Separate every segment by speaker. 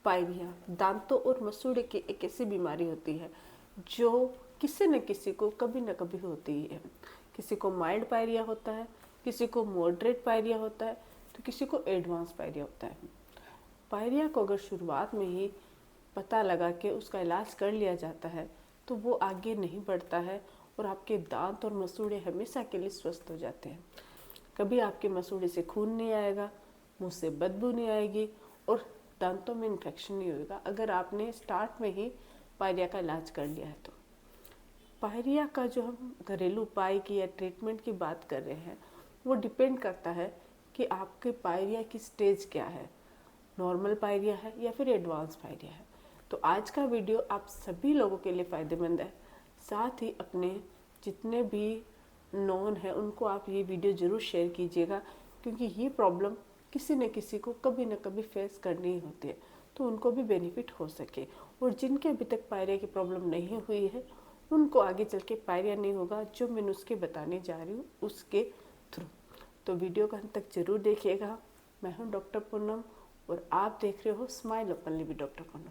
Speaker 1: Pyorrhoea दांतों और मसूड़े की एक ऐसी बीमारी होती है जो किसी न किसी को कभी न कभी होती ही है। किसी को माइल्ड पायरिया होता है, किसी को मॉडरेट पायरिया होता है, तो किसी को एडवांस पायरिया होता है। पायरिया को अगर शुरुआत में ही पता लगा के उसका इलाज कर लिया जाता है तो वो आगे नहीं बढ़ता है और आपके दांत और मसूड़े हमेशा के लिए स्वस्थ हो जाते हैं। कभी आपके मसूड़े से खून नहीं आएगा, मुंह से बदबू नहीं आएगी और दांतों में इन्फेक्शन नहीं होगा अगर आपने स्टार्ट में ही पायरिया का इलाज कर लिया है तो। पायरिया का जो हम घरेलू उपाय की या ट्रीटमेंट की बात कर रहे हैं वो डिपेंड करता है कि आपके पायरिया की स्टेज क्या है, नॉर्मल पायरिया है या फिर एडवांस पायरिया है। तो आज का वीडियो आप सभी लोगों के लिए फ़ायदेमंद है। साथ ही अपने जितने भी नॉन हैं उनको आप ये वीडियो ज़रूर शेयर कीजिएगा, क्योंकि ये प्रॉब्लम किसी न किसी को कभी न कभी फेस करनी ही होती है, तो उनको भी बेनिफिट हो सके। और जिनके अभी तक पायरिया की प्रॉब्लम नहीं हुई है उनको आगे चल के पायरिया नहीं होगा, जो मैं नुस्खे बताने जा रही हूँ उसके थ्रू। तो वीडियो को अंत तक जरूर देखिएगा। मैं हूँ डॉक्टर पूनम और आप देख रहे हो smile openly with doctor Poonam.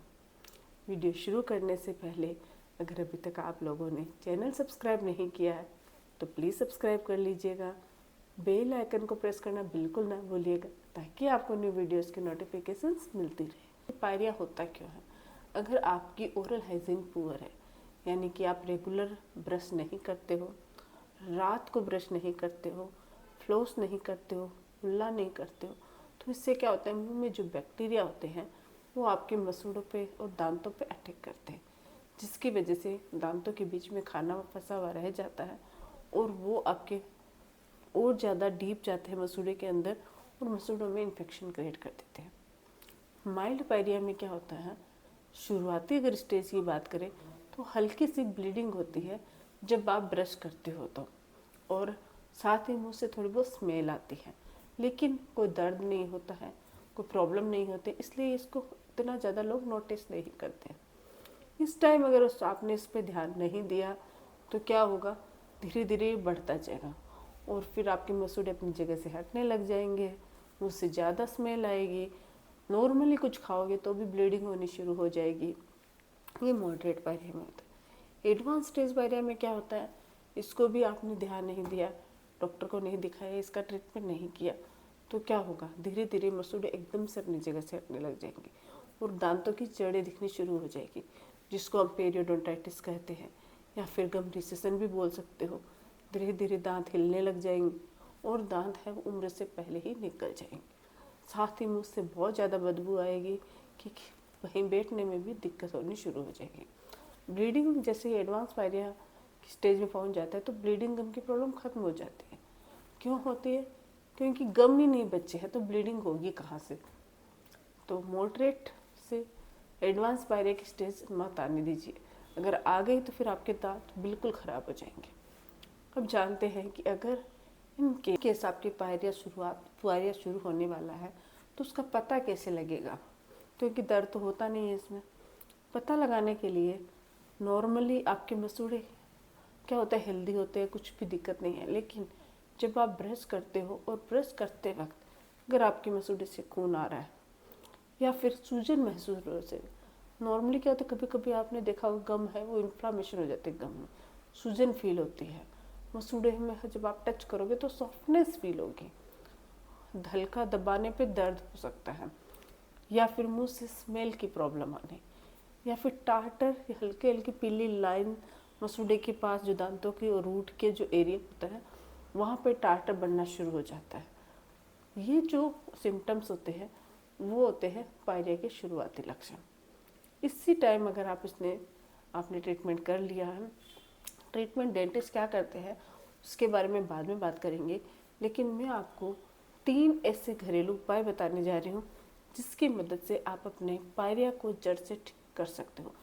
Speaker 1: Video शुरू करने से पहले अगर अभी तक आप लोगों ने चैनल सब्सक्राइब नहीं किया है तो प्लीज़ सब्सक्राइब कर लीजिएगा। बेल आइकन को प्रेस करना बिल्कुल ना भूलिएगा ताकि आपको न्यू वीडियोस की नोटिफिकेशंस मिलती रहे। पायरिया होता क्यों है? अगर आपकी ओरल हाइजीन पुअर है, यानी कि आप रेगुलर ब्रश नहीं करते हो, रात को ब्रश नहीं करते हो, फ्लोस नहीं करते हो, कुल्ला नहीं करते हो, तो इससे क्या होता है, मुंह में जो बैक्टीरिया होते हैं वो आपके मसूड़ों पे और दांतों पे अटैक करते हैं, जिसकी वजह से दांतों के बीच में खाना फंसा हुआ रह जाता है और वो आपके और ज़्यादा डीप जाते हैं मसूड़े के अंदर और मसूड़ों में इन्फेक्शन क्रिएट कर देते हैं। माइल्ड पायरिया में क्या होता है, शुरुआती अगर स्टेज की बात करें तो हल्की सी ब्लीडिंग होती है जब आप ब्रश करते हो तो, और साथ ही मुंह से थोड़ी बहुत स्मेल आती है, लेकिन कोई दर्द नहीं होता है, कोई प्रॉब्लम नहीं होती, इसलिए इसको इतना ज़्यादा लोग नोटिस नहीं करते। इस टाइम अगर आपने इस पर ध्यान नहीं दिया तो क्या होगा, धीरे धीरे बढ़ता जाएगा और फिर आपके मसूड़े अपनी जगह से हटने लग जाएंगे, मुँह से ज़्यादा स्मेल आएगी, नॉर्मली कुछ खाओगे तो भी ब्लीडिंग होनी शुरू हो जाएगी। ये मॉडरेट पायरिया में होता है। एडवांस स्टेज पायरिया में क्या होता है, इसको भी आपने ध्यान नहीं दिया, डॉक्टर को नहीं दिखाया, इसका ट्रीटमेंट नहीं किया तो क्या होगा, धीरे धीरे मसूड़े एकदम से अपनी जगह से हटने लग जाएंगे और दांतों की जड़ें दिखनी शुरू हो जाएगी, जिसको हम पेरियोडोंटाइटिस कहते हैं या फिर गम रिसेशन भी बोल सकते हो। धीरे धीरे दांत हिलने लग जाएंगे और दांत है वो उम्र से पहले ही निकल जाएंगे। साथ ही मुँह से बहुत ज़्यादा बदबू आएगी कि कहीं बैठने में भी दिक्कत होनी शुरू हो जाएगी। ब्लीडिंग जैसे ही एडवांस पायरिया की स्टेज में पहुंच जाता है तो ब्लीडिंग गम की प्रॉब्लम खत्म हो जाती है। क्यों होती है? क्योंकि गम ही नहीं बचे हैं तो ब्लीडिंग होगी कहाँ से। तो मॉडरेट से एडवांस पायरिया की स्टेज मत आने दीजिए, अगर आ गई तो फिर आपके दांत बिल्कुल ख़राब हो जाएंगे। अब जानते हैं कि अगर इन केस आपकी पायरिया शुरू होने वाला है तो उसका पता कैसे लगेगा, क्योंकि दर्द तो होता नहीं है इसमें। पता लगाने के लिए नॉर्मली आपके मसूड़े क्या होता है, हेल्दी होते हैं, कुछ भी दिक्कत नहीं है, लेकिन जब आप ब्रश करते हो और ब्रश करते वक्त अगर आपके मसूड़े से खून आ रहा है या फिर सूजन महसूस हो रही है, नॉर्मली क्या होता है, कभी कभी आपने देखा होगा गम है वो इन्फ्लामेशन हो जाती है, गम में सूजन फील होती है, मसूड़े में जब आप टच करोगे तो सॉफ्टनेस फील होगी, हल्का दबाने पे दर्द हो सकता है, या फिर मुंह से स्मेल की प्रॉब्लम आने, या फिर टार्टर हल्की हल्की पीली लाइन मसूड़े के पास जो दांतों की और रूट के जो एरिया होता है वहाँ पे टार्टर बनना शुरू हो जाता है। ये जो सिम्टम्स होते हैं वो होते हैं पायरिया के शुरुआती लक्षण। इसी टाइम अगर आपने ट्रीटमेंट कर लिया है, ट्रीटमेंट डेंटिस्ट क्या करते हैं उसके बारे में बाद में बात करेंगे, लेकिन मैं आपको 3 ऐसे घरेलू उपाय बताने जा रही हूँ जिसकी मदद से आप अपने पायरिया को जड़ से ठीक कर सकते हो।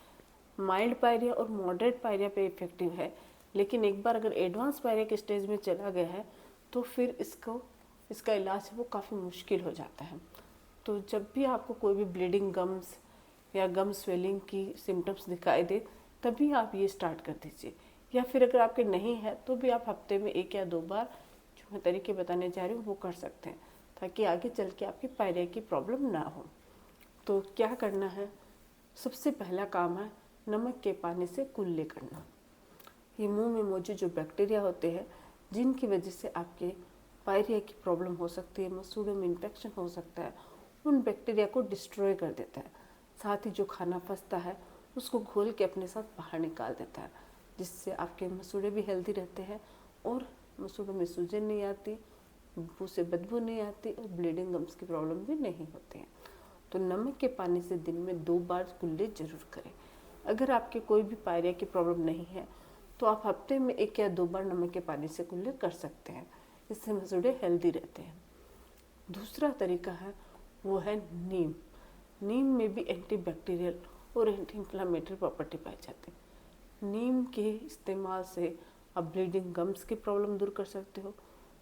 Speaker 1: माइल्ड पायरिया और मॉडरेट पायरिया पे इफेक्टिव है, लेकिन एक बार अगर एडवांस पायरिया के स्टेज में चला गया है तो फिर इसका इलाज वो काफ़ी मुश्किल हो जाता है। तो जब भी आपको कोई भी ब्लीडिंग गम्स या गम स्वेलिंग की सिम्टम्स दिखाई दे तभी आप ये स्टार्ट कर दीजिए, या फिर अगर आपके नहीं है तो भी आप हफ्ते में 1 या 2 बार जो मैं तरीके बताने जा रही हूँ वो कर सकते हैं, ताकि आगे चल के आपकी पायरिया की प्रॉब्लम ना हो। तो क्या करना है, सबसे पहला काम है नमक के पानी से कुल्ले करना। ये मुंह में मौजूद जो बैक्टीरिया होते हैं जिनकी वजह से आपके पायरिया की प्रॉब्लम हो सकती है, मसूड़ों में इन्फेक्शन हो सकता है, उन बैक्टीरिया को डिस्ट्रॉय कर देता है। साथ ही जो खाना फंसता है उसको घोल के अपने साथ बाहर निकाल देता है, जिससे आपके मसूड़े भी हेल्दी रहते हैं और मसूड़ों में सूजन नहीं आती, मुंह से बदबू नहीं आती और ब्लीडिंग गम्स की प्रॉब्लम भी नहीं होती है। तो नमक के पानी से दिन में 2 बार कुल्ले जरूर करें। अगर आपके कोई भी पायरिया की प्रॉब्लम नहीं है तो आप हफ्ते में 1 या 2 बार नमक के पानी से कुल्ले कर सकते हैं। इससे मसूड़े हेल्दी रहते हैं। दूसरा तरीका है वो है नीम। नीम में भी एंटीबैक्टीरियल और एंटी इन्फ्लामेटरी प्रॉपर्टी पाई जाती है। नीम के इस्तेमाल से आप ब्लीडिंग गम्स की प्रॉब्लम दूर कर सकते हो,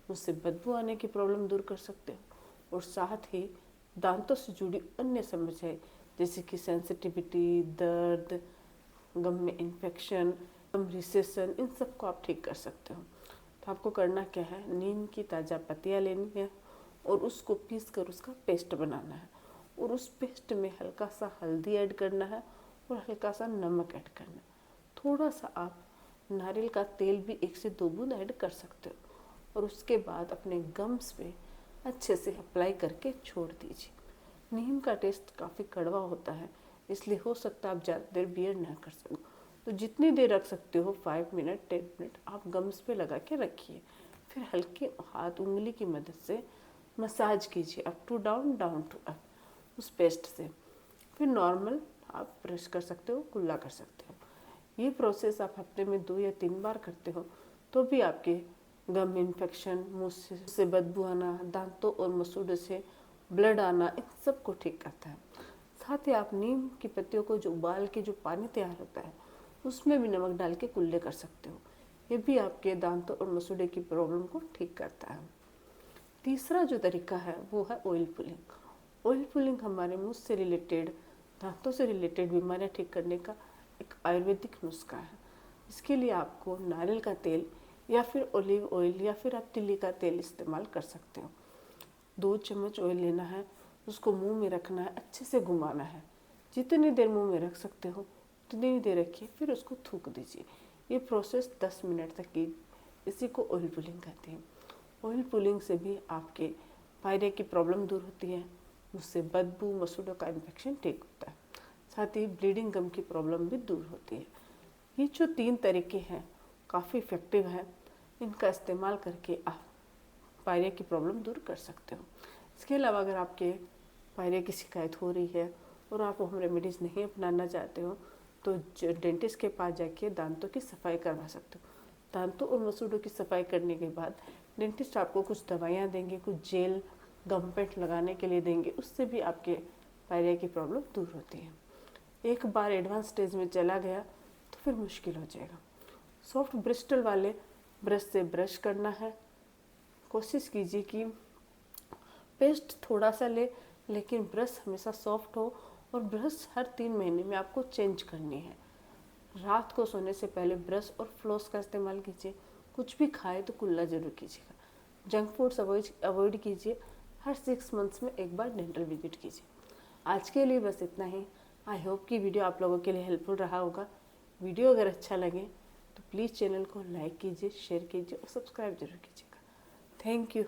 Speaker 1: उससे बदबू आने की प्रॉब्लम दूर कर सकते हो और साथ ही दांतों से जुड़ी अन्य समस्याएं जैसे कि सेंसिटिविटी, दर्द, गम में इन्फेक्शन, गम रिसेशन, इन सब को आप ठीक कर सकते हो। तो आपको करना क्या है, नीम की ताज़ा पत्तियाँ लेनी है और उसको पीस कर उसका पेस्ट बनाना है और उस पेस्ट में हल्का सा हल्दी ऐड करना है और हल्का सा नमक ऐड करना है। थोड़ा सा आप नारियल का तेल भी 1 से 2 बूंद ऐड कर सकते हो और उसके बाद अपने गम्स पे अच्छे से अप्लाई करके छोड़ दीजिए। नीम का टेस्ट काफ़ी कड़वा होता है, इसलिए हो सकता है आप ज़्यादा देर बियर ना कर सको, तो जितनी देर रख सकते हो 5 मिनट 10 मिनट आप गम्स पे लगा के रखिए। फिर हल्के हाथ उंगली की मदद से मसाज कीजिए up to down, down to up उस पेस्ट से। फिर नॉर्मल आप ब्रश कर सकते हो, कुल्ला कर सकते हो। ये प्रोसेस आप हफ्ते में 2 या 3 बार करते हो तो भी आपके गम इन्फेक्शन, मुँह से बदबू आना, दांतों और मसूड़ों से ब्लड आना, इन सब को ठीक करता है। साथ ही आप नीम की पत्तियों को जो उबाल के जो पानी तैयार होता है उसमें भी नमक डाल के कुल्ले कर सकते हो। ये भी आपके दांतों और मसूड़े की प्रॉब्लम को ठीक करता है। तीसरा जो तरीका है वो है ऑयल पुलिंग। ऑयल पुलिंग हमारे मुंह से रिलेटेड, दांतों से रिलेटेड बीमारियां ठीक करने का एक आयुर्वेदिक नुस्खा है। इसके लिए आपको नारियल का तेल या फिर ऑलिव ऑयल या फिर आप तिल्ली का तेल इस्तेमाल कर सकते हो। 2 चम्मच ऑयल लेना है, उसको मुंह में रखना है, अच्छे से घुमाना है। जितनी देर मुंह में रख सकते हो उतनी देर रखिए, फिर उसको थूक दीजिए। ये प्रोसेस 10 मिनट तक की, इसी को ऑयल पुलिंग कहते हैं। ऑयल पुलिंग से भी आपके पायरिया की प्रॉब्लम दूर होती है, उससे बदबू, मसूड़ों का इन्फेक्शन ठीक होता है, साथ ही ब्लीडिंग गम की प्रॉब्लम भी दूर होती है। ये जो 3 तरीके हैं काफ़ी इफ़ेक्टिव है, इनका इस्तेमाल करके आप पायरिया की प्रॉब्लम दूर कर सकते हो। इसके अलावा अगर आपके पायरिया की शिकायत हो रही है और आप होम रेमेडीज़ नहीं अपनाना चाहते हो तो डेंटिस्ट के पास जाके दांतों की सफाई करवा सकते हो। दांतों और मसूड़ों की सफाई करने के बाद डेंटिस्ट आपको कुछ दवाइयाँ देंगे, कुछ जेल, गम पेंट लगाने के लिए देंगे, उससे भी आपके पायरिया की प्रॉब्लम दूर होती है। एक बार एडवांस स्टेज में चला गया तो फिर मुश्किल हो जाएगा। सॉफ्ट ब्रिस्टल वाले ब्रश से ब्रश करना है। कोशिश कीजिए कि पेस्ट थोड़ा सा ले, लेकिन ब्रश हमेशा सॉफ्ट हो और ब्रश हर 3 महीने में आपको चेंज करनी है। रात को सोने से पहले ब्रश और फ्लॉस का इस्तेमाल कीजिए। कुछ भी खाए तो कुल्ला जरूर कीजिएगा। जंक फूड्स अवॉइड कीजिए। हर 6 मंथ्स में 1 बार डेंटल विजिट कीजिए। आज के लिए बस इतना ही। आई होप कि वीडियो आप लोगों के लिए हेल्पफुल रहा होगा। वीडियो अगर अच्छा लगे तो प्लीज़ चैनल को लाइक कीजिए, शेयर कीजिए और सब्सक्राइब जरूर कीजिएगा। Thank you.